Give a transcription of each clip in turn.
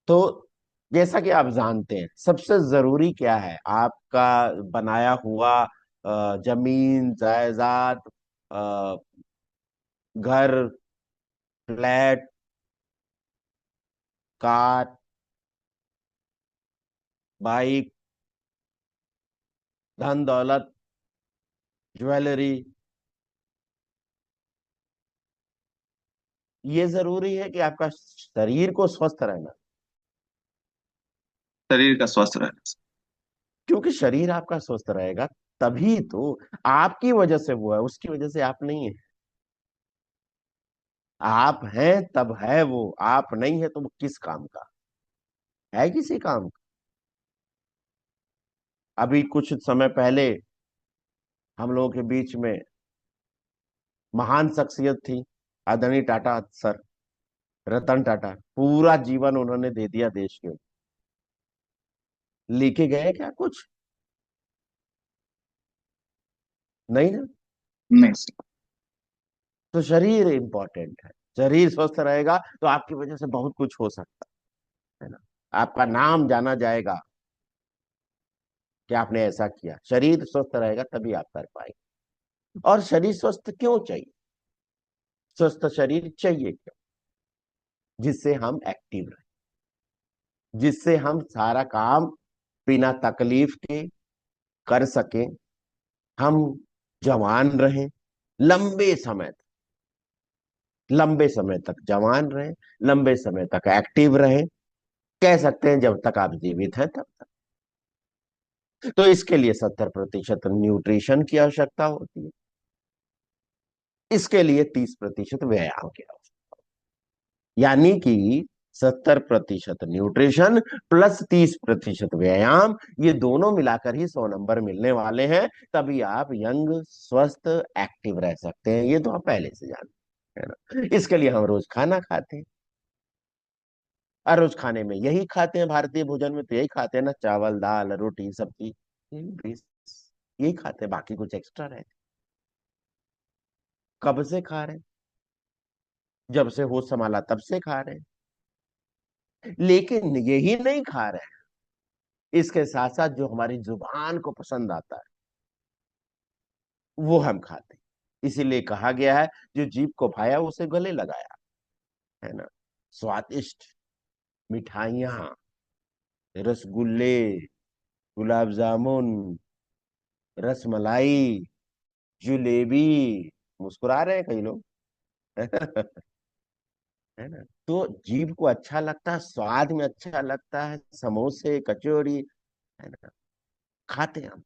तो जैसा कि आप जानते हैं, सबसे जरूरी क्या है? आपका बनाया हुआ जमीन जायदाद, अ, घर, फ्लैट, कार, बाइक, धन दौलत, ज्वेलरी। ये जरूरी है कि आपका शरीर को स्वस्थ रहना। शरीर का स्वस्थ रहना। क्योंकि शरीर आपका स्वस्थ रहेगा तभी तो, आपकी वजह से वो है, उसकी वजह से आप नहीं है। आप हैं तब है वो, आप नहीं है तो वो किस काम का है? किसी काम का। अभी कुछ समय पहले हम लोगों के बीच में महान शख्सियत थी, आदरणीय टाटा सर, रतन टाटा। पूरा जीवन उन्होंने दे दिया देश के। लेके गए क्या कुछ? नहीं ना। नहीं सर। तो शरीर इंपॉर्टेंट है। शरीर स्वस्थ रहेगा तो आपकी वजह से बहुत कुछ हो सकता है ना। आपका नाम जाना जाएगा कि आपने ऐसा किया। शरीर स्वस्थ रहेगा तभी आप कर पाएंगे। और शरीर स्वस्थ क्यों चाहिए? स्वस्थ शरीर चाहिए क्यों? जिससे हम एक्टिव रहे, जिससे हम सारा काम बिना तकलीफ के कर सकें। हम जवान रहें लंबे समय तक, लंबे समय तक जवान रहें, लंबे समय तक एक्टिव रहें। कह सकते हैं जब तक आप जीवित हैं तब तक। तो इसके लिए 70% न्यूट्रिशन की आवश्यकता होती है। इसके लिए 30% व्यायाम की आवश्यकता, यानी कि 70% न्यूट्रिशन प्लस 30% व्यायाम, ये दोनों मिलाकर ही 100 नंबर मिलने वाले हैं। तभी आप यंग, स्वस्थ, एक्टिव रह सकते हैं। ये तो आप पहले से जानते हैं ना। इसके लिए हम रोज खाना खाते हैं, और रोज खाने में यही खाते हैं। भारतीय भोजन में तो यही खाते हैं ना, चावल दाल रोटी सब्जी, यही यही खाते हैं। बाकी कुछ एक्स्ट्रा रहते? कब से खा रहे हैं? जब से होश संभाला तब से खा रहे हैं। लेकिन यही नहीं खा रहे हैं, इसके साथ साथ जो हमारी जुबान को पसंद आता है वो हम खाते हैं। इसीलिए कहा गया है, जो जीभ को भाया उसे गले लगाया, है ना। स्वादिष्ट मिठाइयाँ, रसगुल्ले, गुलाब जामुन, रसमलाई, जलेबी। मुस्कुरा रहे हैं कई लोग। है ना। तो जीभ को अच्छा लगता है, स्वाद में अच्छा लगता है, समोसे कचौड़ी, है ना, खाते हैं हम।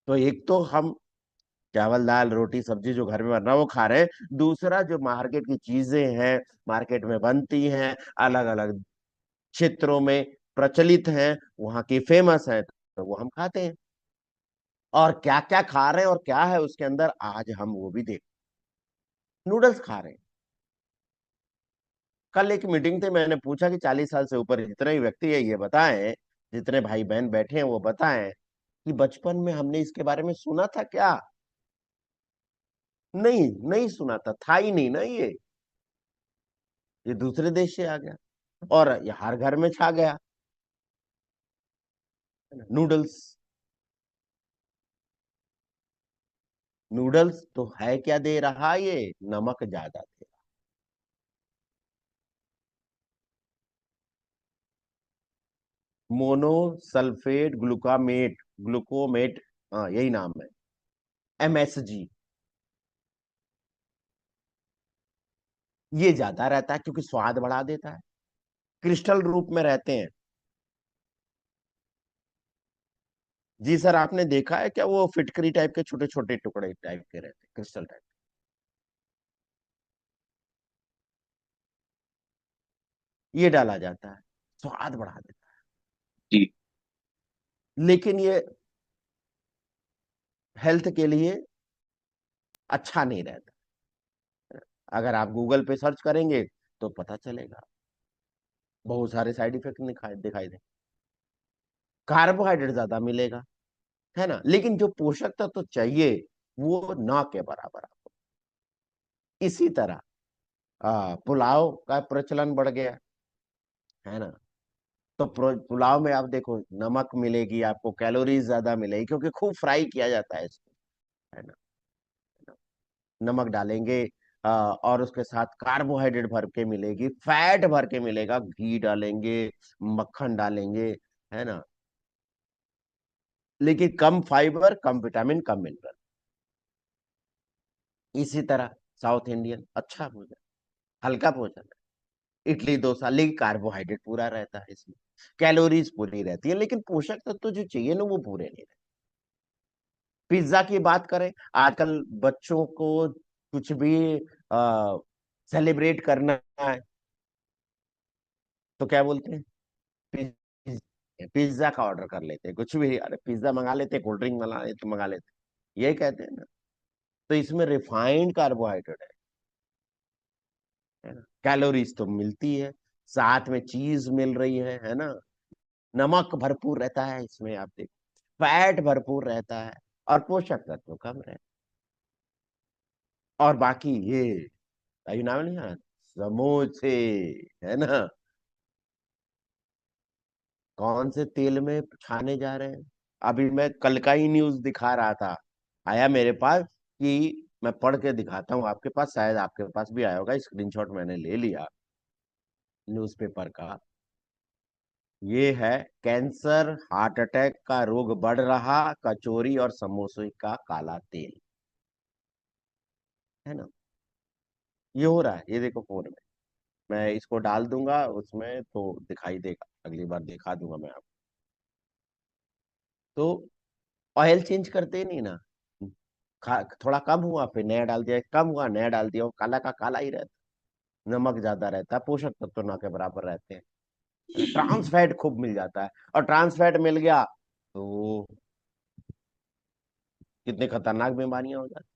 तो एक तो हम चावल दाल रोटी सब्जी जो घर में बन रहा है वो खा रहे हैं। दूसरा, जो मार्केट की चीजें हैं, मार्केट में बनती हैं, अलग अलग क्षेत्रों में प्रचलित हैं, वहां की फेमस है, तो वो हम खाते हैं। और क्या क्या खा रहे हैं और क्या है उसके अंदर, आज हम वो भी देख। नूडल्स खा रहे हैं। कल एक मीटिंग थे, मैंने पूछा कि 40 साल से ऊपर जितने भी व्यक्ति है ये बताएं, जितने भाई बहन बैठे हैं वो बताएं कि बचपन में हमने इसके बारे में सुना था क्या? नहीं, नहीं सुना था ही नहीं ना ये दूसरे देश से आ गया और ये हर घर में छा गया, है ना, नूडल्स। नूडल्स तो है क्या दे रहा ये? नमक ज्यादा दे रहा। मोनोसल्फेट ग्लूकामेट, ग्लूकोमेट, हाँ यही नाम है, MSG। ये ज्यादा रहता है क्योंकि स्वाद बढ़ा देता है। क्रिस्टल रूप में रहते हैं। जी सर, आपने देखा है क्या वो फिटकरी टाइप के छोटे छोटे टुकड़े टाइप के रहते हैं, क्रिस्टल टाइप। ये डाला जाता है, स्वाद बढ़ा देता जी। है। लेकिन ये हेल्थ के लिए अच्छा नहीं रहता। अगर आप गूगल पे सर्च करेंगे तो पता चलेगा, बहुत सारे साइड इफेक्ट दिखाई दिखाई दे। कार्बोहाइड्रेट ज्यादा मिलेगा, है ना, लेकिन जो पोषक तत्व तो चाहिए वो ना के बराबर आपको। इसी तरह पुलाव का प्रचलन बढ़ गया। है ना। तो पुलाव में आप देखो नमक मिलेगी आपको, कैलोरीज ज्यादा मिलेगी क्योंकि खूब फ्राई किया जाता है इसको, है ना। नमक डालेंगे और उसके साथ कार्बोहाइड्रेट भर के मिलेगी, फैट भर के मिलेगा, घी डालेंगे, मक्खन डालेंगे, है ना। लेकिन कम फाइबर, कम विटामिन, कम मिनरल। इसी तरह साउथ इंडियन अच्छा भोजन, हल्का भोजन है, इडली डोसा, लेकिन कार्बोहाइड्रेट पूरा रहता है इसमें, कैलोरीज पूरी रहती है, लेकिन पोषक तत्व जो चाहिए ना वो पूरे नहीं रहते। पिज्जा की बात करें, आजकल बच्चों को कुछ भी सेलिब्रेट करना है तो क्या बोलते हैं, पिज्जा का ऑर्डर कर लेते हैं, कुछ भी, अरे पिज्जा मंगा लेते, कोल्ड ड्रिंक मंगा लेते, मंगा लेते, यही कहते हैं ना। तो इसमें रिफाइंड कार्बोहाइड्रेट है ना। कैलोरीज तो मिलती है, साथ में चीज मिल रही है ना। नमक भरपूर रहता है इसमें, आप देखो फैट भरपूर रहता है, और पोषक तत्व कम रहता है। और बाकी ये अभी नाम नहीं है, समोसे, है ना, कौन से तेल में छाने जा रहे हैं। अभी मैं कल का ही न्यूज दिखा रहा था, आया मेरे पास, कि मैं पढ़ के दिखाता हूँ आपके पास, शायद आपके पास भी आया होगा, स्क्रीनशॉट मैंने ले लिया न्यूज़पेपर का। ये है, कैंसर हार्ट अटैक का रोग बढ़ रहा, कचौरी और समोसे का काला तेल, है ना। ये हो रहा है, ये देखो फोन में, मैं इसको डाल दूंगा उसमें तो दिखाई देगा, अगली बार दिखा दूंगा मैं आपको। तो ऑयल चेंज करते ही नहीं ना, थोड़ा कम हुआ फिर नया डाल दिया, कम हुआ नया डाल दिया, वो काला का काला ही रहता, नमक ज्यादा रहता है, पोषक तत्व ना के बराबर रहते हैं, ट्रांस फैट खूब मिल जाता है, और ट्रांस फैट मिल गया तो कितनी खतरनाक बीमारियां हो जाती।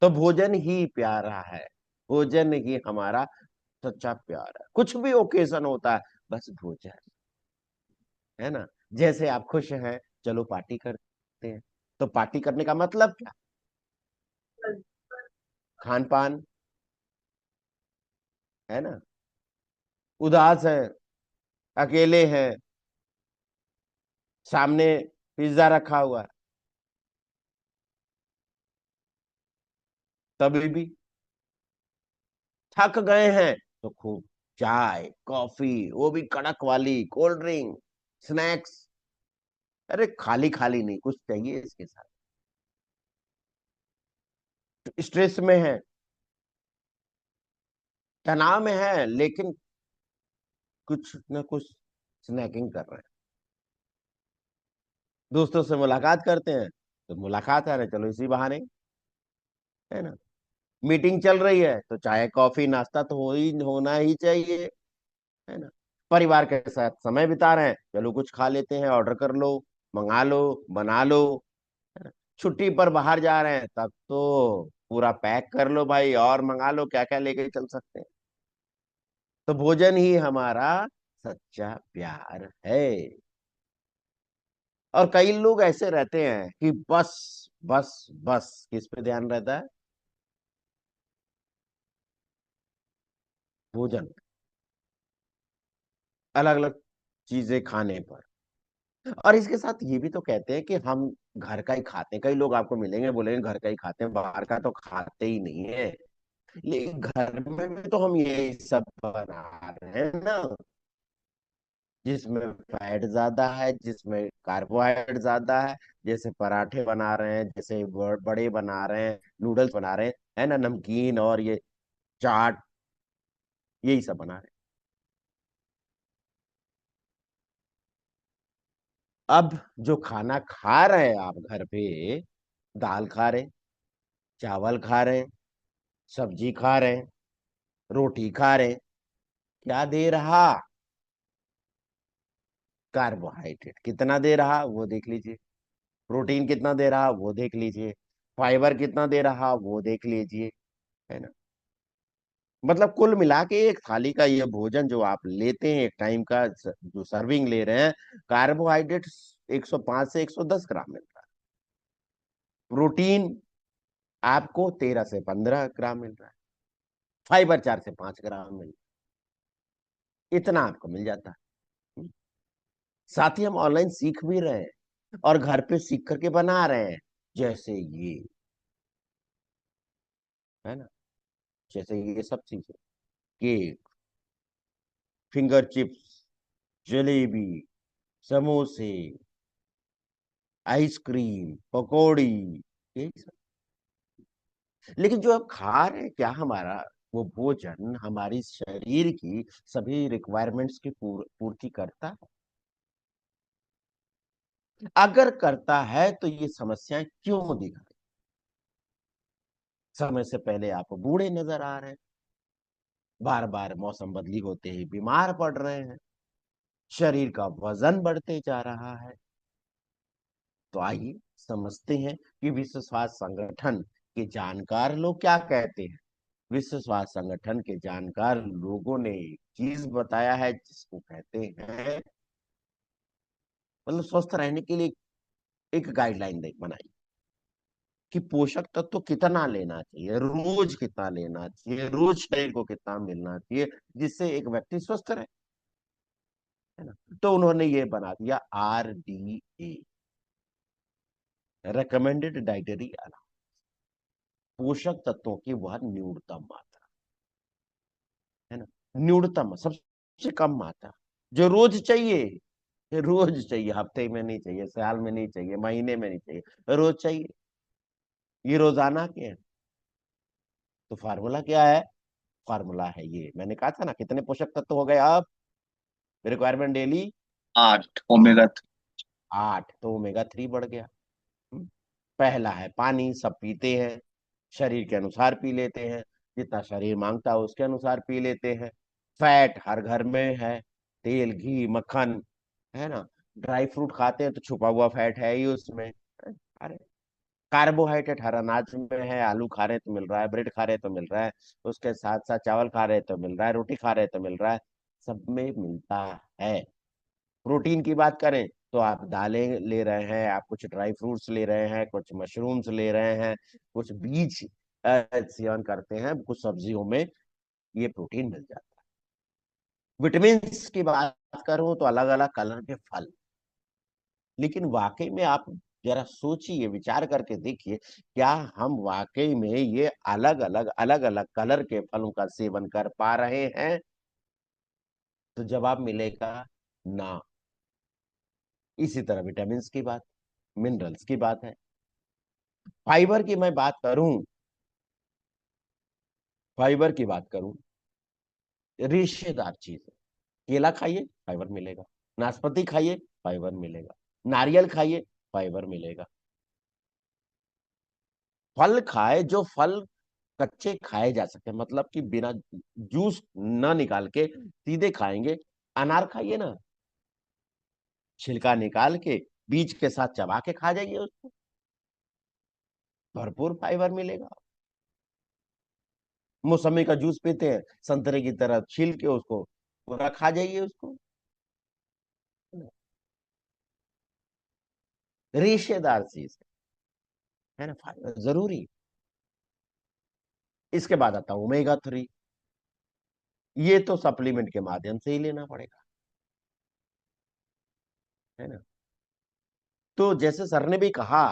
तो भोजन ही प्यारा है, भोजन ही हमारा सच्चा प्यार है, कुछ भी ओकेजन होता है, बस भोजन, है ना। जैसे आप खुश हैं, चलो पार्टी करते हैं, तो पार्टी करने का मतलब क्या, खान पान, है ना। उदास है, अकेले हैं, सामने पिज्जा रखा हुआ है, तभी भी थक गए हैं तो खूब चाय कॉफी, वो भी कड़क वाली, कोल्ड ड्रिंक, स्नैक्स, अरे खाली खाली नहीं, कुछ चाहिए इसके साथ। स्ट्रेस में है, तनाव में है, लेकिन कुछ न कुछ स्नैकिंग कर रहे हैं, दोस्तों से मुलाकात करते हैं तो मुलाकात है ना, चलो इसी बहाने, है ना। मीटिंग चल रही है तो चाय कॉफी नाश्ता तो होना ही चाहिए, है ना। परिवार के साथ समय बिता रहे हैं, चलो कुछ खा लेते हैं, ऑर्डर कर लो, मंगा लो, बना लो, है ना। छुट्टी पर बाहर जा रहे हैं तब तो पूरा पैक कर लो भाई, और मंगा लो, क्या क्या लेके चल सकते हैं। तो भोजन ही हमारा सच्चा प्यार है। और कई लोग ऐसे रहते हैं कि बस बस बस किस पे ध्यान रहता है, भोजन, अलग अलग चीजें खाने पर। और इसके साथ ये भी तो कहते हैं कि हम घर का ही खाते हैं, कई लोग आपको मिलेंगे बोलेंगे घर का ही खाते हैं, बाहर का तो खाते ही नहीं है। लेकिन घर में भी तो हम यही सब बना रहे हैं ना, जिसमें फैट ज्यादा है, जिसमें कार्बोहाइड्रेट ज्यादा है, जैसे पराठे बना रहे हैं, जैसे बड़े बना रहे हैं, नूडल्स बना रहे हैं, है ना, नमकीन और ये चाट, यही सब बना रहे हैं। अब जो खाना खा रहे हैं आप घर पे, दाल खा रहे हैं, चावल खा रहे हैं, सब्जी खा रहे हैं, रोटी खा रहे हैं, क्या दे रहा, कार्बोहाइड्रेट कितना दे रहा वो देख लीजिए, प्रोटीन कितना दे रहा वो देख लीजिए, फाइबर कितना दे रहा वो देख लीजिए, है ना। मतलब कुल मिला के एक थाली का ये भोजन जो आप लेते हैं, एक टाइम का जो सर्विंग ले रहे हैं, कार्बोहाइड्रेट 105 से 110 ग्राम मिल रहा है, प्रोटीन आपको 13 से 15 ग्राम मिल रहा है, फाइबर 4 से 5 ग्राम मिल रहा है। इतना आपको मिल जाता है। साथ ही हम ऑनलाइन सीख भी रहे हैं और घर पे सीख करके बना रहे हैं, जैसे ये, है ना, जैसे ये सब चीजें, केक, फिंगर चिप्स, जलेबी, समोसे, आइसक्रीम, पकौड़ी, यही सब। लेकिन जो आप खा रहे हैं, क्या हमारा वो भोजन हमारी शरीर की सभी रिक्वायरमेंट्स की पूर्ति करता है? अगर करता है तो ये समस्याएं क्यों दिख रही? समय से पहले आप बूढ़े नजर आ रहे हैं, बार बार मौसम बदली होते ही बीमार पड़ रहे हैं, शरीर का वजन बढ़ते जा रहा है। तो आइए समझते हैं कि विश्व स्वास्थ्य संगठन के जानकार लोग क्या कहते हैं। विश्व स्वास्थ्य संगठन के जानकार लोगों ने एक चीज बताया है जिसको कहते हैं, मतलब स्वस्थ रहने के लिए एक गाइडलाइन बनाई कि पोषक तत्व कितना लेना चाहिए, रोज कितना लेना चाहिए, रोज शरीर को कितना मिलना चाहिए, जिससे एक व्यक्ति स्वस्थ रहे, है ना। तो उन्होंने ये बना दिया RDA, रेकमेंडेड डाइटरी, पोषक तत्वों की वह न्यूनतम मात्रा, है ना। न्यूनतम सबसे कम मात्रा जो रोज चाहिए, रोज चाहिए, हफ्ते में नहीं चाहिए, साल में नहीं चाहिए, महीने में नहीं चाहिए, रोज चाहिए। ये रोजाना के हैं। तो फार्मूला क्या है? फार्मूला है ये, मैंने कहा था ना, कितने पोषक तत्व हो गए अब रिक्वायरमेंट डेली? 8 ओमेगा 3। 8, तो ओमेगा 3 बढ़ गया। हम्म। पहला है पानी, सब पीते हैं, शरीर के अनुसार पी लेते हैं, जितना शरीर मांगता है उसके अनुसार पी लेते हैं। फैट हर घर में है, तेल, घी, मक्खन, है ना। ड्राई फ्रूट खाते हैं तो छुपा हुआ फैट है ही उसमें। अरे, कार्बोहाइड्रेट हर अनाज में है, आलू खा रहे तो मिल रहा है, ब्रेड खा रहे तो मिल रहा है, उसके साथ साथ चावल खा रहे तो मिल रहा है, रोटी खा रहे तो मिल रहा है, सब में मिलता है। प्रोटीन की बात करें तो आप दालें ले रहे हैं, आप कुछ ड्राई फ्रूट्स ले रहे हैं, कुछ मशरूम्स ले रहे हैं, कुछ बीज सेवन करते हैं, कुछ सब्जियों में ये प्रोटीन मिल जाता है। विटामिन की बात करूं तो अलग अलग कलर के फल। लेकिन वाकई में आप जरा सोचिए, विचार करके देखिए, क्या हम वाकई में ये अलग अलग कलर के फलों का सेवन कर पा रहे हैं? तो जवाब मिलेगा ना। इसी तरह विटामिन की बात, मिनरल्स की बात है। फाइबर की मैं बात करूं, फाइबर की बात करूं, रेशेदार चीज है। केला खाइए, फाइबर मिलेगा। नाशपाती खाइए, फाइबर मिलेगा। नारियल खाइए, फाइबर मिलेगा। फल खाए, जो फल कच्चे खाए जा सकते हैं, मतलब कि बिना जूस ना निकाल के सीधे खाएंगे। अनार खाइए ना, छिलका निकाल के बीज के साथ चबा के खा जाइए उसको, भरपूर फाइबर मिलेगा। मौसमी का जूस पीते हैं, संतरे की तरह छील के उसको पूरा खा जाइए उसको। रेशेदार चीज है ना, फाइबर जरूरी। इसके बाद आता है ओमेगा 3। ये तो सप्लीमेंट के माध्यम से ही लेना पड़ेगा, है ना। तो जैसे सर ने भी कहा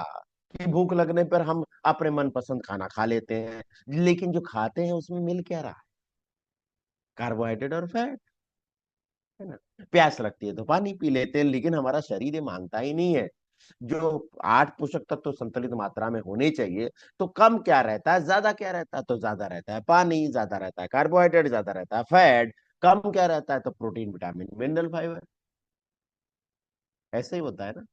कि भूख लगने पर हम अपने मनपसंद खाना खा लेते हैं, लेकिन जो खाते हैं उसमें मिल क्या रहा है? कार्बोहाइड्रेट और फैट, है ना। प्यास लगती है तो पानी पी लेते हैं, लेकिन हमारा शरीर ये मांगता ही नहीं है। जो 8 पोषक तत्व तो संतुलित मात्रा में होने चाहिए, तो कम क्या रहता है, ज्यादा क्या रहता है? तो ज्यादा रहता है पानी, ज्यादा रहता है कार्बोहाइड्रेट, ज्यादा रहता है फैट। कम क्या रहता है? तो प्रोटीन, विटामिन, मिनरल, फाइबर। ऐसे ही होता है ना।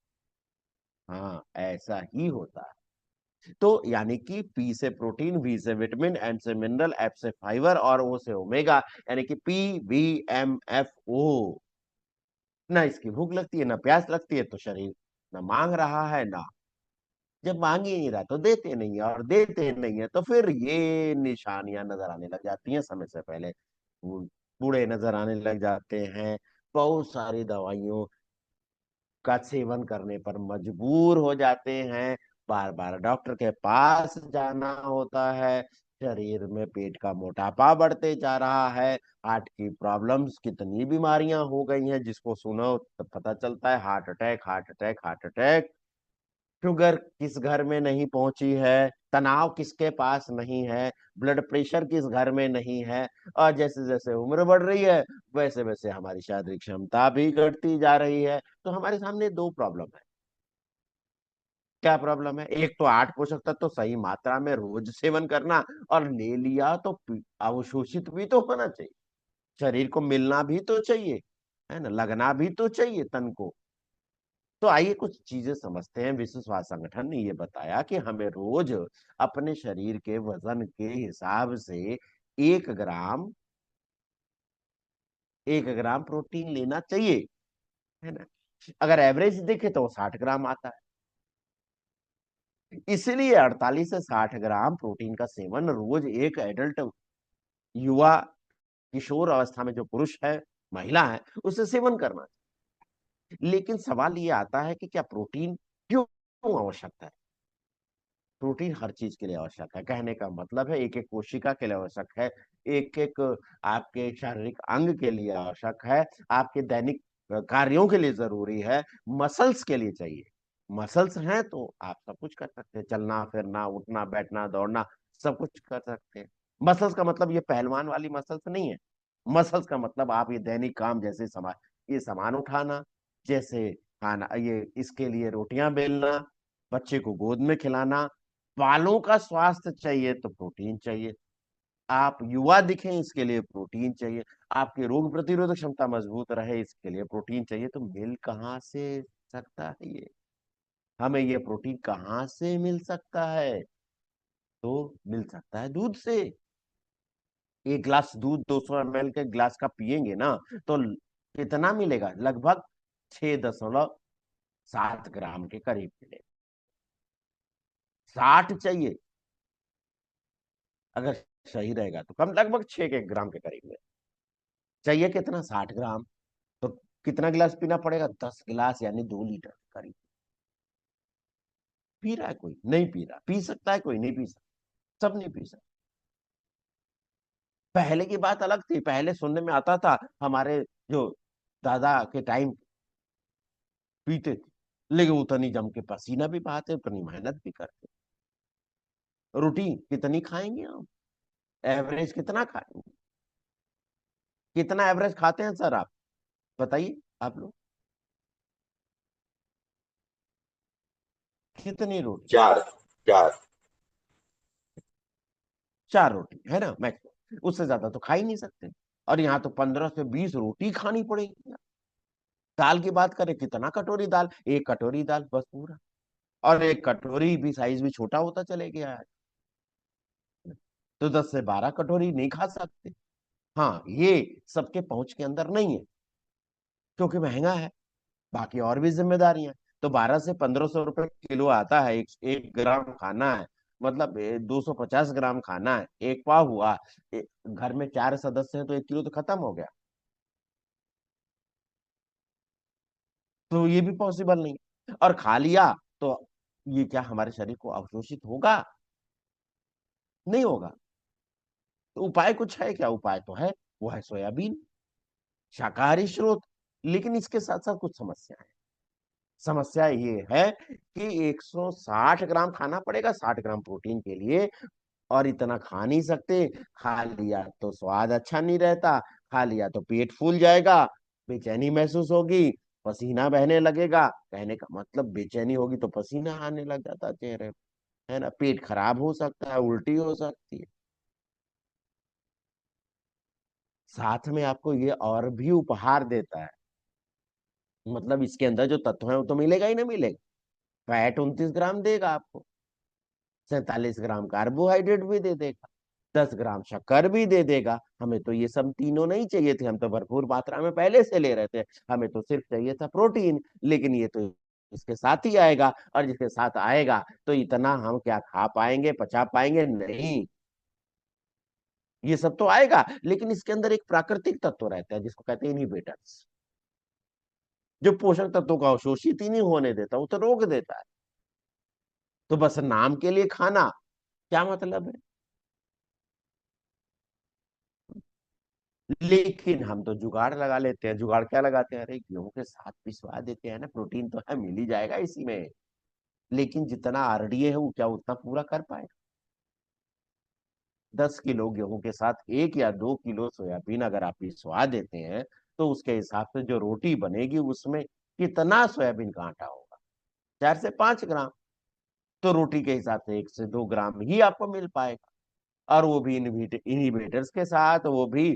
हाँ, ऐसा ही होता है। तो यानी कि पी से प्रोटीन, वी से विटामिन, एम से मिनरल, एफ से फाइबर और ओ से ओमेगा, यानी कि PVMFO। ना इसकी भूख लगती है, ना प्यास लगती है, तो शरीर ना मांग रहा है ना। जब मांग ही नहीं रहा तो देते नहीं है, और देते नहीं है तो फिर ये निशानियां नजर आने लग जाती हैं समय से पहले। बूढ़े नजर आने लग जाते हैं, बहुत सारी दवाइयों का सेवन करने पर मजबूर हो जाते हैं, बार बार डॉक्टर के पास जाना होता है, शरीर में पेट का मोटापा बढ़ते जा रहा है, हार्ट की प्रॉब्लम्स, कितनी बीमारियां हो गई हैं, जिसको सुनो तो पता चलता है heart attack, heart attack, heart attack. Sugar किस घर में नहीं पहुंची है, तनाव किसके पास नहीं है, ब्लड प्रेशर किस घर में नहीं है। और जैसे जैसे उम्र बढ़ रही है, वैसे वैसे हमारी शारीरिक क्षमता भी घटती जा रही है। तो हमारे सामने दो प्रॉब्लम है। क्या प्रॉब्लम है? एक तो 8 पोषक तत्व तो सही मात्रा में रोज सेवन करना, और ले लिया तो अवशोषित भी तो होना चाहिए, शरीर को मिलना भी तो चाहिए, है ना, लगना भी तो चाहिए तन को। तो आइए कुछ चीजें समझते हैं। विश्व स्वास्थ्य संगठन ने ये बताया कि हमें रोज अपने शरीर के वजन के हिसाब से 1 ग्राम 1 ग्राम प्रोटीन लेना चाहिए, है ना। अगर एवरेज देखे तो वो 60 ग्राम आता है। इसलिए 48 से 60 ग्राम प्रोटीन का सेवन रोज एक एडल्ट, युवा, किशोर अवस्था में जो पुरुष है, महिला है, उसे सेवन करना चाहिए। लेकिन सवाल ये आता है कि क्या प्रोटीन क्यों क्यों आवश्यक है? प्रोटीन हर चीज के लिए आवश्यक है, कहने का मतलब है एक एक कोशिका के लिए आवश्यक है, एक एक आपके शारीरिक अंग के लिए आवश्यक है, आपके दैनिक कार्यों के लिए जरूरी है, मसल्स के लिए चाहिए। मसल्स हैं तो आप सब कुछ कर सकते हैं, चलना फिरना, उठना बैठना दौड़ना, सब कुछ कर सकते हैं। मसल्स का मतलब ये पहलवान वाली मसल्स नहीं है। मसल्स का मतलब आप ये दैनिक काम, जैसे सामान, ये सामान उठाना, जैसे खाना, ये इसके लिए रोटियां बेलना, बच्चे को गोद में खिलाना, बालों का स्वास्थ्य चाहिए तो प्रोटीन चाहिए, आप युवा दिखें इसके लिए प्रोटीन चाहिए, आपकी रोग प्रतिरोधक क्षमता मजबूत रहे इसके लिए प्रोटीन चाहिए। तो मिल कहाँ से सकता है ये? हमें ये प्रोटीन कहाँ से मिल सकता है? तो मिल सकता है दूध से। 1 गिलास दूध 200 ml के गिलास का पिएंगे ना, तो कितना मिलेगा? लगभग 6.7 ग्राम के करीब मिलेगा। 60 चाहिए, अगर सही रहेगा तो कम, लगभग 6 के ग्राम के करीब में चाहिए। कितना? 60 ग्राम। तो कितना गिलास पीना पड़ेगा? 10 गिलास, यानी 2 लीटर के करीब। पी रहा है कोई? नहीं पी रहा। पी सकता है कोई? नहीं पी सकता। सब नहीं पी सकते। पहले की बात अलग थी, पहले सुनने में आता था, हमारे जो दादा के टाइम पीते थे, लेकिन उतनी जम के पसीना भी बहाते, उतनी मेहनत भी करते। रोटी कितनी खाएंगे हम? एवरेज कितना खाएंगे? कितना एवरेज खाते हैं सर आप? बताइए आप लोग, कितनी रोटी? 4 4। 4 रोटी है ना मैक्सिमम, उससे ज्यादा तो खा ही नहीं सकते। और यहाँ तो 15 से 20 रोटी खानी पड़ेगी। दाल की बात करें, कितना कटोरी दाल? 1 कटोरी दाल बस पूरा। और 1 कटोरी भी साइज भी छोटा होता चले गया है, तो 10 से 12 कटोरी नहीं खा सकते। हाँ, ये सबके पहुंच के अंदर नहीं है, क्योंकि महंगा है। बाकी और भी जिम्मेदारियां। तो 1200 से 1500 रुपए किलो आता है, 1 ग्राम खाना है, मतलब 250 ग्राम खाना है, एक पाव हुआ। घर में 4 सदस्य हैं तो 1 किलो तो खत्म हो गया। तो ये भी पॉसिबल नहीं है। और खा लिया तो ये क्या हमारे शरीर को अवशोषित होगा? नहीं होगा। तो उपाय कुछ है क्या? उपाय तो है, वो है सोयाबीन, शाकाहारी स्रोत। लेकिन इसके साथ साथ कुछ समस्या है। समस्या ये है कि 160 ग्राम खाना पड़ेगा 60 ग्राम प्रोटीन के लिए, और इतना खा नहीं सकते। खा लिया तो स्वाद अच्छा नहीं रहता, खा लिया तो पेट फूल जाएगा, बेचैनी महसूस होगी, पसीना बहने लगेगा। कहने का मतलब बेचैनी होगी तो पसीना आने लग जाता है चेहरे पे, है ना, पेट खराब हो सकता है, उल्टी हो सकती है। साथ में आपको ये और भी उपहार देता है, मतलब इसके अंदर जो तत्व है वो तो मिलेगा ही ना मिलेगा। फैट 29 ग्राम देगा आपको, 47 ग्राम कार्बोहाइड्रेट भी दे देगा, 10 ग्राम शक्कर भी दे देगा। हमें तो ये सब तीनों नहीं चाहिए थे, हम तो भरपूर मात्रा में पहले से ले रहे थे। हमें तो सिर्फ चाहिए था प्रोटीन, लेकिन ये तो इसके साथ ही आएगा। और जिसके साथ आएगा तो इतना हम क्या खा पाएंगे, पचा पाएंगे? नहीं। ये सब तो आएगा, लेकिन इसके अंदर एक प्राकृतिक तत्व रहता है जिसको कहते हैं इनहिबिटर्स, जो पोषक तत्वों को अवशोषित ही नहीं होने देता, वो तो रोक देता है। तो बस नाम के लिए खाना, क्या मतलब है? लेकिन हम तो जुगाड़ लगा लेते हैं। जुगाड़ क्या लगाते हैं? अरे गेहूं के साथ पिसवा देते हैं ना, प्रोटीन तो है, मिल ही जाएगा इसी में। लेकिन जितना आरडीए है वो क्या उतना पूरा कर पाएगा? 10 किलो गेहूं के साथ 1 या 2 किलो सोयाबीन अगर आप पिसवा देते हैं, तो उसके हिसाब से जो रोटी बनेगी उसमें कितना सोयाबीन का आटा होगा? 4 से 5 ग्राम। तो रोटी के हिसाब से 1 से 2 ग्राम ही आपको मिल पाएगा। और वो भी इनहिबिटर्स के साथ, वो भी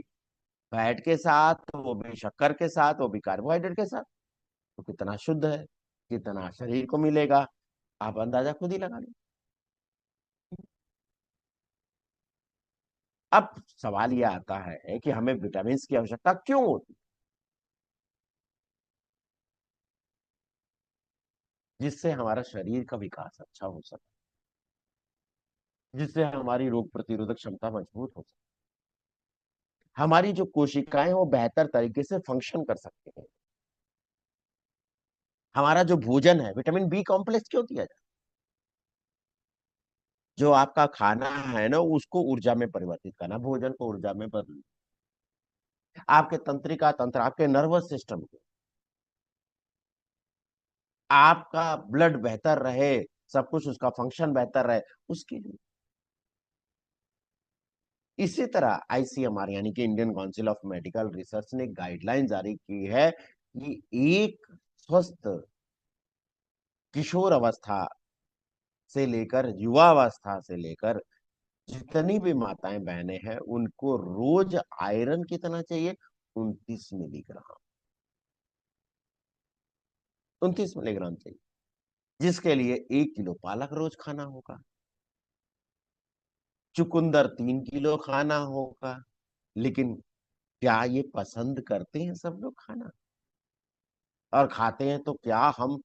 फैट के साथ, वो भी शक्कर के साथ, वो भी कार्बोहाइड्रेट के साथ। तो कितना शुद्ध है, कितना शरीर को मिलेगा, आप अंदाजा खुद ही लगा लीजिए। अब सवाल यह आता है कि हमें विटामिन की आवश्यकता क्यों होती है? जिससे हमारा शरीर का विकास अच्छा हो सके, जिससे हमारी रोग प्रतिरोधक क्षमता मजबूत हो सके, हमारी जो कोशिकाएं वो बेहतर तरीके से फंक्शन कर सकते हैं। हमारा जो भोजन है, विटामिन बी कॉम्प्लेक्स क्यों दिया जाए? जो आपका खाना है ना, उसको ऊर्जा में परिवर्तित करना, भोजन को ऊर्जा में बदल, आपके तंत्रिका तंत्र, आपके नर्वस सिस्टम को, आपका ब्लड बेहतर रहे, सब कुछ उसका फंक्शन बेहतर रहे, उसके लिए। इसी तरह आईसीएमआर यानी कि Indian council of medical research ने गाइडलाइन जारी की है कि एक स्वस्थ किशोर अवस्था से लेकर युवा अवस्था से लेकर जितनी भी माताएं बहनें हैं, उनको रोज आयरन कितना चाहिए? 29 मिलीग्राम। 29 मिलीग्राम चाहिए, जिसके लिए 1 किलो पालक रोज खाना होगा, चुकंदर 3 किलो खाना होगा। लेकिन क्या ये पसंद करते हैं सब लोग खाना? और खाते हैं तो क्या हम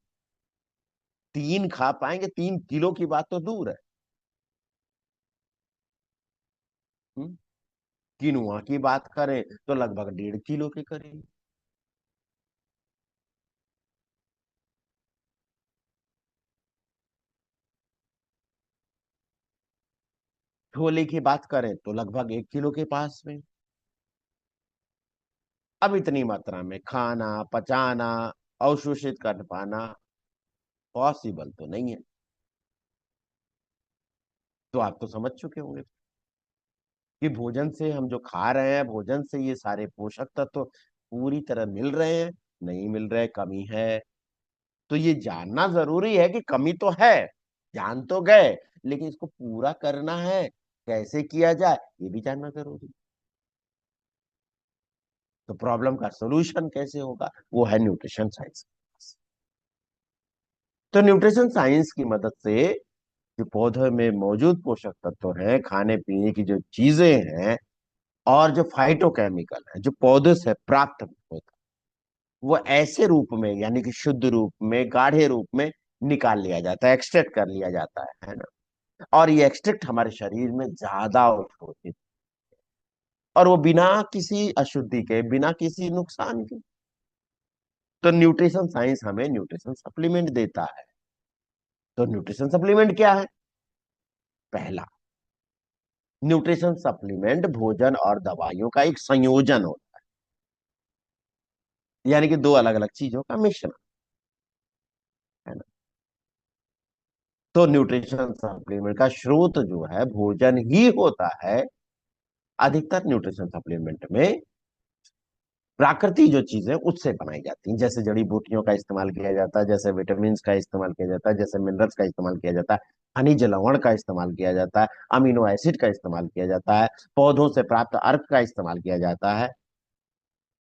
3 खा पाएंगे? 3 किलो की बात तो दूर है। हम्म? किनुआ की बात करें तो लगभग 1.5 किलो के करीब। छोले की बात करें तो लगभग 1 किलो के पास में। अब इतनी मात्रा में खाना, पचाना, अवशोषित कर पाना पॉसिबल तो नहीं है। तो आप तो समझ चुके होंगे कि भोजन से हम जो खा रहे हैं, भोजन से ये सारे पोषक तत्व पूरी तरह मिल रहे हैं, नहीं मिल रहे, कमी है। तो ये जानना जरूरी है कि कमी तो है, जान तो गए, लेकिन इसको पूरा करना है, कैसे किया जाए ये भी जानना जरूरी है। तो प्रॉब्लम का सोल्यूशन कैसे होगा? वो है न्यूट्रिशन साइंस। तो न्यूट्रिशन साइंस की मदद से जो पौधे में मौजूद पोषक तत्व हैं, खाने पीने की जो चीजें हैं, और जो फाइटोकेमिकल है जो पौधे से प्राप्त होता है, वो ऐसे रूप में यानी कि शुद्ध रूप में, गाढ़े रूप में निकाल लिया जाता है, एक्सट्रैक्ट कर लिया जाता है ना। और ये एक्सट्रैक्ट हमारे शरीर में ज्यादा होती है, और वो बिना किसी अशुद्धि के, बिना किसी नुकसान के। तो न्यूट्रिशन साइंस हमें न्यूट्रिशन सप्लीमेंट देता है। तो न्यूट्रिशन सप्लीमेंट क्या है? पहला, न्यूट्रिशन सप्लीमेंट भोजन और दवाइयों का एक संयोजन होता है, यानी कि दो अलग अलग चीजों का मिश्रण, है ना। तो न्यूट्रिशन सप्लीमेंट का स्रोत जो है भोजन ही होता है। अधिकतर न्यूट्रिशन सप्लीमेंट में प्राकृतिक जो चीजें उससे बनाई जाती हैं, जैसे जड़ी बूटियों का इस्तेमाल किया जाता है, जैसे विटामिन का इस्तेमाल किया जाता है, जैसे मिनरल्स का इस्तेमाल किया जाता है, खनिज लवण का इस्तेमाल किया जाता है, अमीनो एसिड का इस्तेमाल किया जाता है, पौधों से प्राप्त अर्क का इस्तेमाल किया जाता है।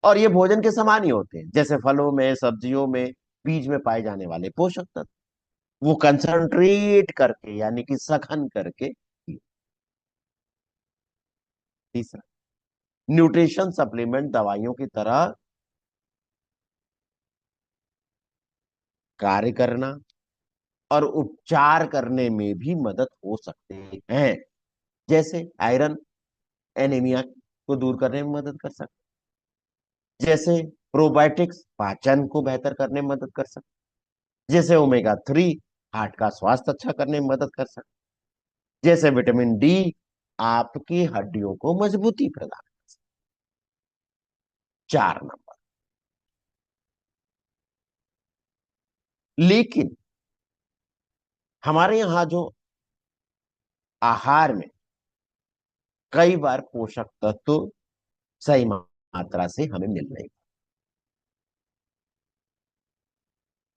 और ये भोजन के समान ही होते हैं, जैसे फलों में, सब्जियों में, बीज में पाए जाने वाले पोषक तत्व, वो कंसंट्रेट करके यानी कि सघन करके। तीसरा, न्यूट्रिशन सप्लीमेंट दवाइयों की तरह कार्य करना और उपचार करने में भी मदद हो सकते हैं। जैसे आयरन एनीमिया को दूर करने में मदद कर सकते, जैसे प्रोबायोटिक्स पाचन को बेहतर करने में मदद कर सकते, जैसे ओमेगा 3 हार्ट का स्वास्थ्य अच्छा करने में मदद कर सकते, जैसे विटामिन डी आपकी हड्डियों को मजबूती प्रदान। 4 नंबर। लेकिन हमारे यहाँ जो आहार में कई बार पोषक तत्व सही मात्रा से हमें मिल नहीं,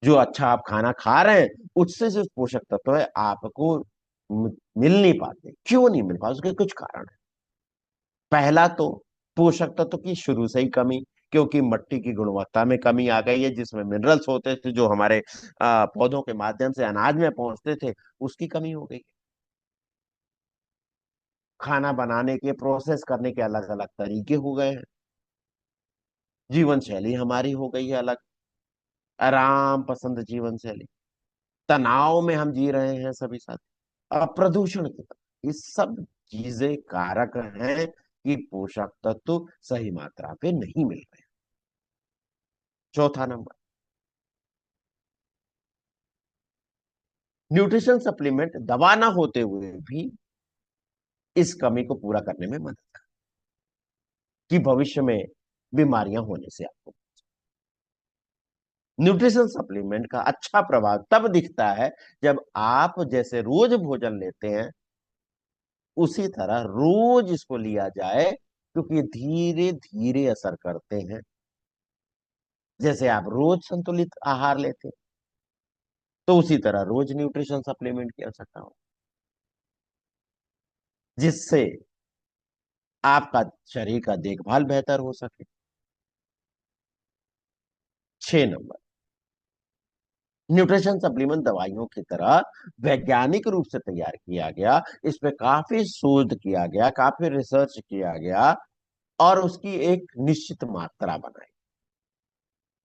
जो अच्छा आप खाना खा रहे हैं उससे जो पोषक तत्व है आपको मिल नहीं पाते। क्यों नहीं मिल पाते? उसके कुछ कारण है। पहला तो पोषक तत्व की शुरू से ही कमी, क्योंकि मिट्टी की गुणवत्ता में कमी आ गई है, जिसमें मिनरल्स होते थे जो हमारे पौधों के माध्यम से अनाज में पहुंचते थे, उसकी कमी हो गई। खाना बनाने के प्रोसेस करने के अलग अलग तरीके हो गए हैं। जीवन शैली हमारी हो गई है अलग, आराम पसंद जीवन शैली। तनाव में हम जी रहे हैं सभी साथ, प्रदूषण की तरफ। ये सब चीजें कारक हैं कि पोषक तत्व सही मात्रा पे नहीं मिल रहे। चौथा नंबर, न्यूट्रिशन सप्लीमेंट दवा ना होते हुए भी इस कमी को पूरा करने में मदद की भविष्य में बीमारियां होने से आपको। न्यूट्रिशन सप्लीमेंट का अच्छा प्रभाव तब दिखता है जब आप जैसे रोज भोजन लेते हैं उसी तरह रोज इसको लिया जाए, क्योंकि धीरे धीरे असर करते हैं। जैसे आप रोज संतुलित आहार लेते हैं तो उसी तरह रोज न्यूट्रिशन सप्लीमेंट की आवश्यकता हो, जिससे आपका शरीर का देखभाल बेहतर हो सके। 6 नंबर, न्यूट्रिशन सप्लीमेंट दवाइयों की तरह वैज्ञानिक रूप से तैयार किया गया, इस पे काफी शोध किया गया, काफी रिसर्च किया गया, और उसकी एक निश्चित मात्रा बनाई,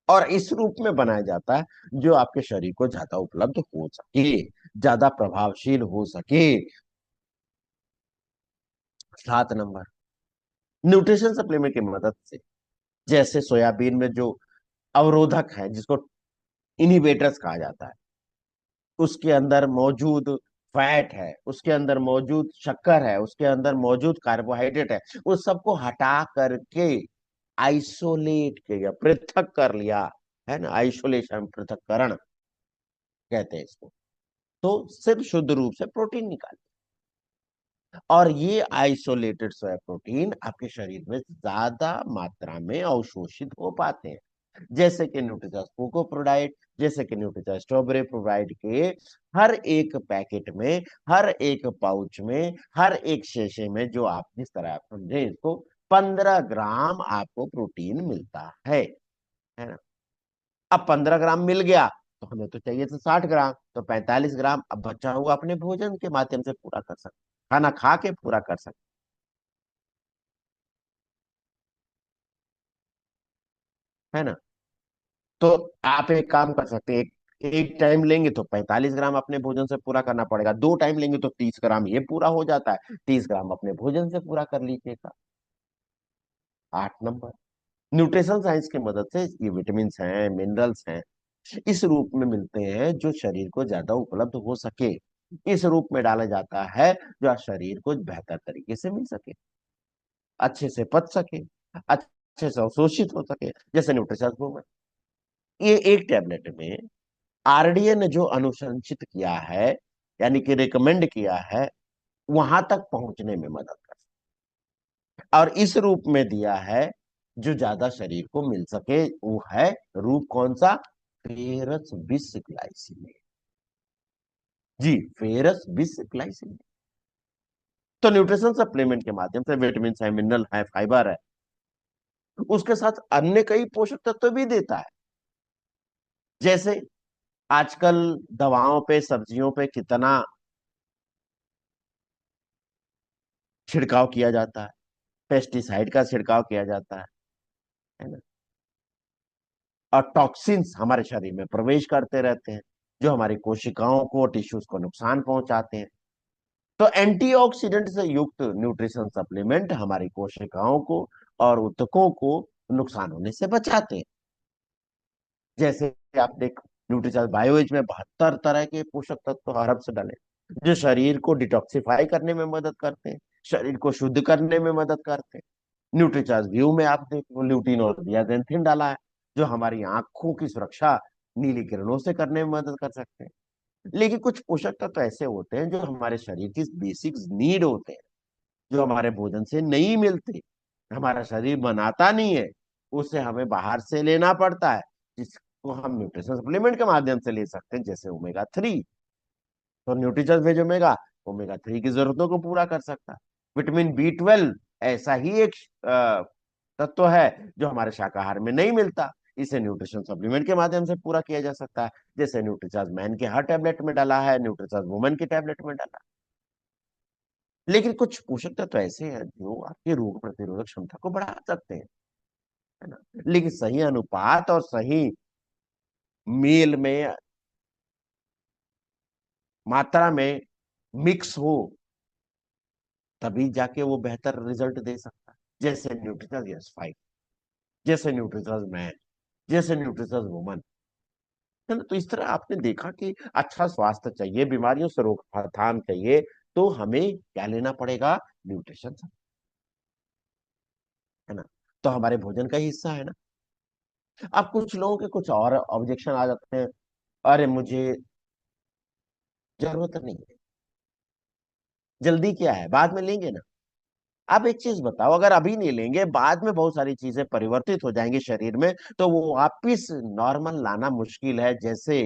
और इस रूप में बनाया जाता है जो आपके शरीर को ज्यादा उपलब्ध हो सके, ज्यादा प्रभावशील हो सके। 7 नंबर, न्यूट्रिशन सप्लीमेंट की मदद से, जैसे सोयाबीन में जो अवरोधक है जिसको इनिवेटर्स कहा जाता है, उसके अंदर मौजूद फैट है, उसके अंदर मौजूद शक्कर है, उसके अंदर मौजूद कार्बोहाइड्रेट है, उस सबको हटा करके आइसोलेट किया, पृथक कर लिया, है ना, आइसोलेशन, पृथक्करण कहते हैं इसको। तो सिर्फ शुद्ध रूप से प्रोटीन निकाल, और ये आइसोलेटेड सोया प्रोटीन आपके शरीर में ज्यादा मात्रा में अवशोषित हो पाते हैं। जैसे कि न्यूट्रीचार्ज कोको प्रोडाइट, जैसे कि न्यूट्रीचार्ज स्ट्रॉबेरी प्रोडाइट के हर एक पैकेट में, हर एक पाउच में, हर एक शेशे में, जो आप जिस तरह आप समझे इसको, 15 ग्राम आपको प्रोटीन मिलता है ना। अब 15 ग्राम मिल गया तो हमें तो चाहिए था 60 ग्राम, तो 45 ग्राम अब बचा हुआ अपने भोजन के माध्यम से पूरा कर सकते, खाना खा के पूरा कर सकते, है ना। तो आप एक काम कर सकते हैं, एक टाइम लेंगे तो 45 ग्राम अपने भोजन से पूरा करना पड़ेगा, 2 टाइम लेंगे तो 30 ग्राम ये पूरा हो जाता है, 30 ग्राम अपने भोजन से पूरा कर लीजिएगा। 8 नंबर, न्यूट्रिशन साइंस की मदद से ये विटामिन हैं, मिनरल्स हैं, इस रूप में मिलते हैं जो शरीर को ज्यादा उपलब्ध हो सके, इस रूप में डाला जाता है जो शरीर को बेहतर तरीके से मिल सके, अच्छे से पच सके, अच्छे से अवशोषित हो सके, जैसे न्यूट्रिशन। ये एक टेबलेट में आरडीए ने जो अनुशंसित किया है, यानी कि रिकमेंड किया है, वहां तक पहुंचने में मदद कर सकता, और इस रूप में दिया है जो ज्यादा शरीर को मिल सके। वो है रूप कौन सा? Ferrous bisglycinate. जी, फेरस बिस्ग्लाइसिनेट। तो न्यूट्रिशन सप्लीमेंट के माध्यम से विटामिन है, मिनरल है, फाइबर है, उसके साथ अन्य कई पोषक तत्व भी देता है। जैसे आजकल दवाओं पे, सब्जियों पे कितना छिड़काव किया जाता है, पेस्टिसाइड का छिड़काव किया जाता है ना, और टॉक्सिन्स हमारे शरीर में प्रवेश करते रहते हैं जो हमारी कोशिकाओं को, टिश्यूज को नुकसान पहुंचाते हैं। तो एंटीऑक्सीडेंट से युक्त न्यूट्रिशन सप्लीमेंट हमारी कोशिकाओं को और ऊतकों को नुकसान होने से बचाते हैं। जैसे आप देख, न्यूट्रीचार्ज बायोएज में 72 तरह के पोषक तत्व अरब से डाले, जो शरीर को डिटॉक्सिफाई करने में मदद करते हैं, शरीर को शुद्ध करने में मदद करते हैं। न्यूट्रीचार्ज व्यू में आप देखो ल्यूटीन और जियाजेंथिन डाला है, जो हमारी आंखों की सुरक्षा नीली किरणों से करने में मदद कर सकते हैं। लेकिन कुछ पोषक तत्व तो ऐसे होते हैं जो हमारे शरीर की बेसिक नीड होते हैं, जो हमारे भोजन से नहीं मिलते, हमारा शरीर बनाता नहीं है, उसे हमें बाहर से लेना पड़ता है, जिसको हम न्यूट्रिशन सप्लीमेंट के माध्यम से ले सकते हैं, जैसे ओमेगा 3। तो न्यूट्रिचर्स वेज ओमेगा ओमेगा 3 की जरूरतों को पूरा कर सकता है। विटामिन B12 ऐसा ही एक तत्व है जो हमारे शाकाहार में नहीं मिलता, इसे न्यूट्रिशन सप्लीमेंट के माध्यम से पूरा किया जा सकता है, जैसे न्यूट्रिचार्ज मैन के हर टैबलेट में डाला है, न्यूट्रिचार्ज वुमन की टैबलेट में डाला है। लेकिन कुछ पोषक तत्व ऐसे हैं जो आपकी रोग प्रतिरोधक क्षमता को बढ़ा सकते हैं, है ना। लेकिन सही अनुपात और सही मेल में, मात्रा में मिक्स हो, तभी जाके वो बेहतर रिजल्ट दे सकता है, जैसे न्यूट्रिचार्ज S5, जैसे न्यूट्रिचार्ज मैन, जैसे न्यूट्रिचार्ज वुमन, है ना। तो इस तरह आपने देखा कि अच्छा स्वास्थ्य चाहिए, बीमारियों से रोकथाम चाहिए, तो हमें क्या लेना पड़ेगा? न्यूट्रिशन, है ना। तो हमारे भोजन का ही हिस्सा है ना। अब कुछ लोगों के कुछ और ऑब्जेक्शन आ जाते हैं, अरे मुझे जरूरत नहीं है, जल्दी क्या है, बाद में लेंगे ना। आप एक चीज बताओ, अगर अभी नहीं लेंगे, बाद में बहुत सारी चीजें परिवर्तित हो जाएंगी शरीर में, तो वो वापिस नॉर्मल लाना मुश्किल है। जैसे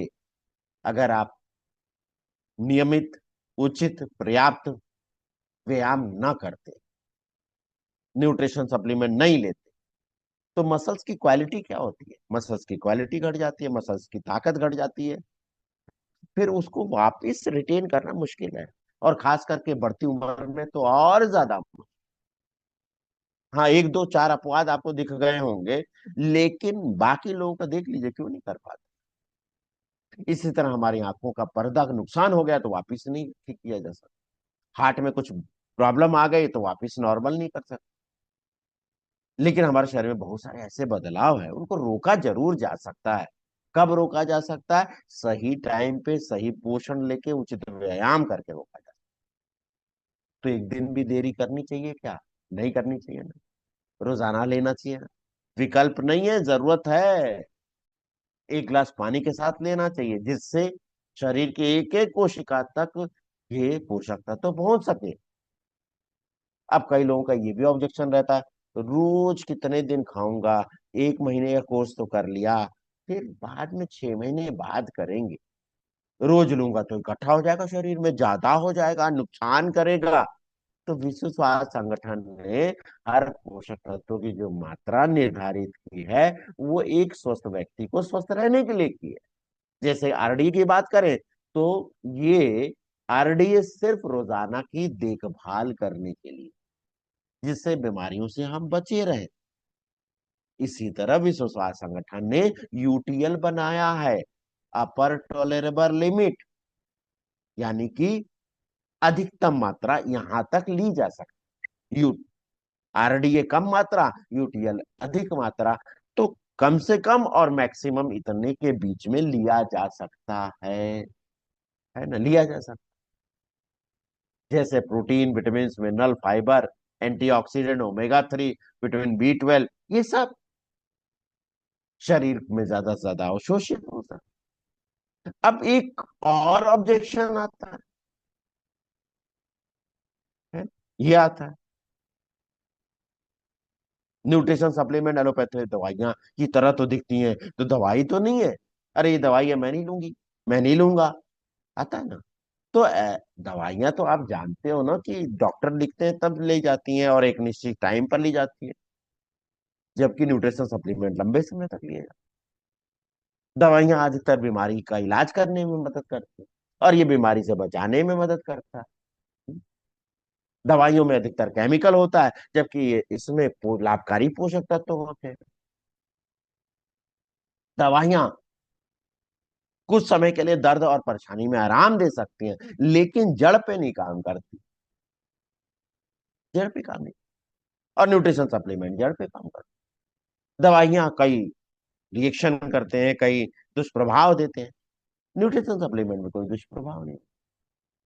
अगर आप नियमित, उचित, पर्याप्त व्यायाम न करते, न्यूट्रिशन सप्लीमेंट नहीं लेते, तो मसल्स की क्वालिटी क्या होती है? मसल्स की क्वालिटी घट जाती है, मसल्स की ताकत घट जाती है, फिर उसको वापस रिटेन करना मुश्किल है, और खास करके बढ़ती उम्र में तो और ज्यादा। हाँ, एक दो चार अपवाद आपको दिख गए होंगे, लेकिन बाकी लोगों का देख लीजिए, क्यों नहीं कर पाते। इसी तरह हमारी आंखों का पर्दा का नुकसान हो गया तो वापिस नहीं ठीक किया जा सकता, हार्ट में कुछ प्रॉब्लम आ गई तो वापिस नॉर्मल नहीं कर सकते। लेकिन हमारे शरीर में बहुत सारे ऐसे बदलाव है, उनको रोका जरूर जा सकता है। कब रोका जा सकता है? सही टाइम पे सही पोषण लेके उचित व्यायाम करके रोका जा सकता है। तो एक दिन भी देरी करनी चाहिए क्या? नहीं करनी चाहिए ना, रोजाना लेना चाहिए ना। विकल्प नहीं है, जरूरत है। एक गिलास पानी के साथ लेना चाहिए, जिससे शरीर के एक एक कोशिका तक ये पोषक तत्व तो पहुंच सके। अब कई लोगों का ये भी ऑब्जेक्शन रहता है, तो रोज कितने दिन खाऊंगा, एक महीने का कोर्स तो कर लिया, फिर बाद में 6 महीने बाद करेंगे। रोज लूंगा तो इकट्ठा हो जाएगा, शरीर में ज्यादा हो जाएगा, नुकसान करेगा। तो विश्व स्वास्थ्य संगठन ने हर पोषक तत्वों की जो मात्रा निर्धारित की है, वो एक स्वस्थ व्यक्ति को स्वस्थ रहने के लिए की है। जैसे आरडी की बात करें, तो ये आरडी सिर्फ रोजाना की देखभाल करने के लिए, जिससे बीमारियों से हम बचे रहे। इसी तरह विश्व स्वास्थ्य संगठन ने यूटीएल बनाया है, अपर टॉलरेबल लिमिट, यानी कि अधिकतम मात्रा यहां तक ली जा सकती। यू आरडीए कम मात्रा, यूटीएल अधिक मात्रा, तो कम से कम और मैक्सिमम इतने के बीच में लिया जा सकता है ना, लिया जा सकता। जैसे protein, vitamin, mineral, fibre, antioxidant, omega 3, vitamin B12, ये सब शरीर में ज्यादा से ज्यादा अवशोषित होता है। अब एक और ऑब्जेक्शन आता है, ये आता है, न्यूट्रिशन सप्लीमेंट एलोपैथी दवाइयां की तरह तो दिखती हैं, तो दवाई तो नहीं है। अरे ये दवाई है, मैं नहीं लूंगी, मैं नहीं लूंगा, आता है ना। तो दवाइयां तो आप जानते हो ना कि डॉक्टर लिखते हैं तब ले जाती हैं, और एक निश्चित टाइम पर ली जाती है, जबकि न्यूट्रिशन सप्लीमेंट लंबे समय तक लिए। दवाइयां अधिकतर बीमारी का इलाज करने में मदद करती है, और ये बीमारी से बचाने में मदद करता है। दवाइयों में अधिकतर केमिकल होता है, जबकि इसमें लाभकारी पोषक तत्व होते हैं। दवाइयां कुछ समय के लिए दर्द और परेशानी में आराम दे सकती हैं, लेकिन जड़ पे नहीं काम करती, जड़ पे काम नहीं। और न्यूट्रिशन सप्लीमेंट जड़ पे काम करती। दवाइयां कई रिएक्शन करते हैं, कई दुष्प्रभाव देते हैं, न्यूट्रिशन सप्लीमेंट में कोई दुष्प्रभाव नहीं।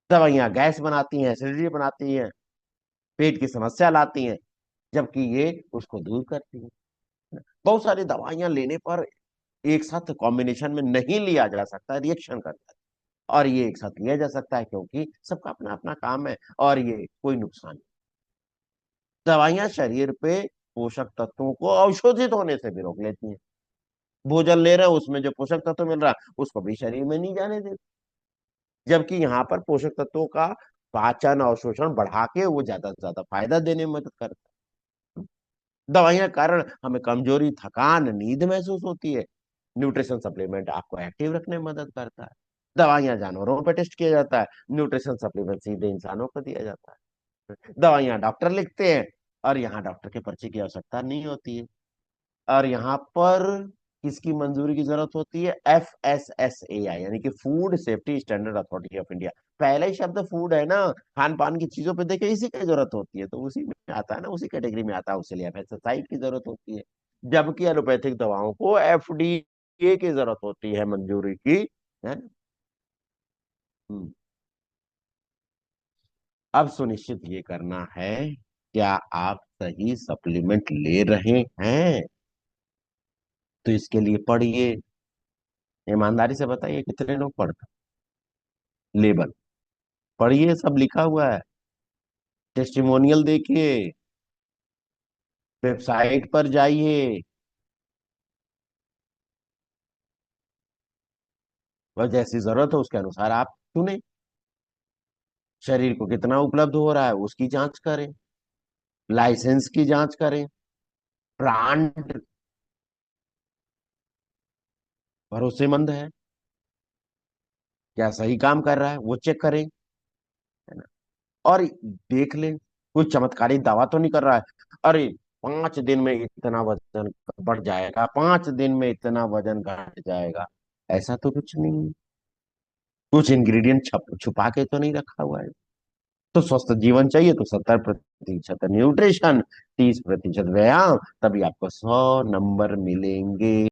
दवाइयां गैस बनाती हैं, एसिडिटी बनाती हैं, पेट की समस्या लाती हैं, जबकि ये उसको दूर करती है। बहुत सारी दवाइयां लेने पर एक साथ कॉम्बिनेशन में नहीं लिया जा सकता, रिएक्शन करता है। और ये एक साथ लिया जा सकता है क्योंकि सबका अपना अपना काम है, और ये कोई नुकसान नहीं। दवाइयां शरीर पे पोषक तत्वों को अवशोषित होने से भी रोक लेती हैं। भोजन ले रहे हैं, उसमें जो पोषक तत्व मिल रहा है उसको भी शरीर में नहीं जाने देती, जबकि यहाँ पर पोषक तत्वों का पाचन अवशोषण बढ़ा के वो ज्यादा से ज्यादा फायदा देने में मदद करता है। दवाइयां के कारण हमें कमजोरी, थकान, नींद महसूस होती है। न्यूट्रिशन सप्लीमेंट आपको एक्टिव रखने में मदद करता है। दवाइयां जानवरों पर टेस्ट किया जाता है, न्यूट्रिशन सप्लीमेंट सीधे इंसानों को दिया जाता है। दवाइयां डॉक्टर लिखते हैं, और यहाँ डॉक्टर के पर्चे की आवश्यकता नहीं होती है। और यहाँ पर किसकी मंजूरी की जरूरत होती है? FSSAI, यानी कि food safety standard authority of India. पहला ही शब्द फूड है ना, खान पान की चीजों पे देखे, इसी की जरूरत होती है, तो उसी में आता है ना, उसी कैटेगरी में आता है, उसके लिए FSSAI की जरूरत होती है। जबकि एलोपैथिक दवाओं को FDA की जरूरत होती है मंजूरी की, है ना। हम्म। अब सुनिश्चित ये करना है, क्या आप सही सप्लीमेंट ले रहे हैं? तो इसके लिए पढ़िए, ईमानदारी से बताइए कितने लोग पढ़ते हैं? लेबल पढ़िए, सब लिखा हुआ है। टेस्टिमोनियल देखिए, वेबसाइट पर जाइए, और जैसी जरूरत हो उसके अनुसार आप चुने। शरीर को कितना उपलब्ध हो रहा है उसकी जांच करें, लाइसेंस की जांच करें, ब्रांड भरोसेमंद है, क्या सही काम कर रहा है वो चेक करें, है ना। और देख लें, कोई चमत्कारी दावा तो नहीं कर रहा है, अरे 5 दिन में इतना वजन बढ़ जाएगा, 5 दिन में इतना वजन घट जाएगा। ऐसा तो कुछ नहीं है। कुछ इंग्रेडिएंट छुपा के तो नहीं रखा हुआ है। तो स्वस्थ जीवन चाहिए तो 70% न्यूट्रिशन, 30% व्यायाम, तभी आपको 100 नंबर मिलेंगे।